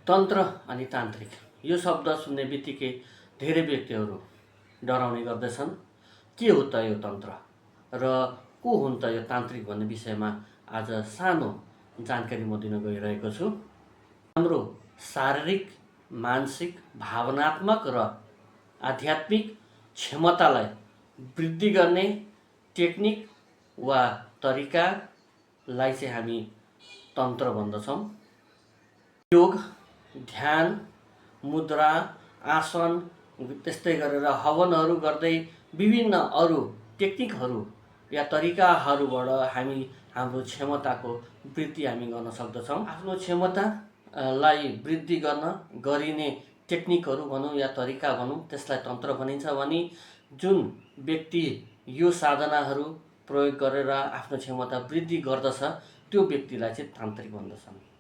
तन्त्र अनि तान्त्रिक यो शब्द सुन्ने बित्तिकै धेरै व्यक्तिहरू डराउने गर्दछन्। के हो त यो तन्त्र र को हुन् त यो तान्त्रिक भन्ने विषयमा आज सानो जानकारी म दिन गइरहेको छु। हाम्रो शारीरिक, मानसिक, भावनात्मक र आध्यात्मिक क्षमतालाई वृद्धि गर्ने टेक्निक वा तरिकालाई चाहिँ हामी तन्त्र भन्दछौँ। योग, ध्यान, मुद्रा, आसन त्यस्तै गरेर हवनहरू गर्दै विभिन्न अरू टेक्निकहरू या तरिकाहरूबाट हामी हाम्रो क्षमताको वृद्धि हामी गर्न सक्दछौँ। आफ्नो क्षमतालाई वृद्धि गरिने टेक्निकहरू भनौँ या तरिका भनौँ त्यसलाई तन्त्र भनिन्छ भने जुन व्यक्ति यो साधनाहरू प्रयोग गरेर आफ्नो क्षमता वृद्धि गर्दछ त्यो व्यक्तिलाई चाहिँ तान्त्रिक भन्दछन्।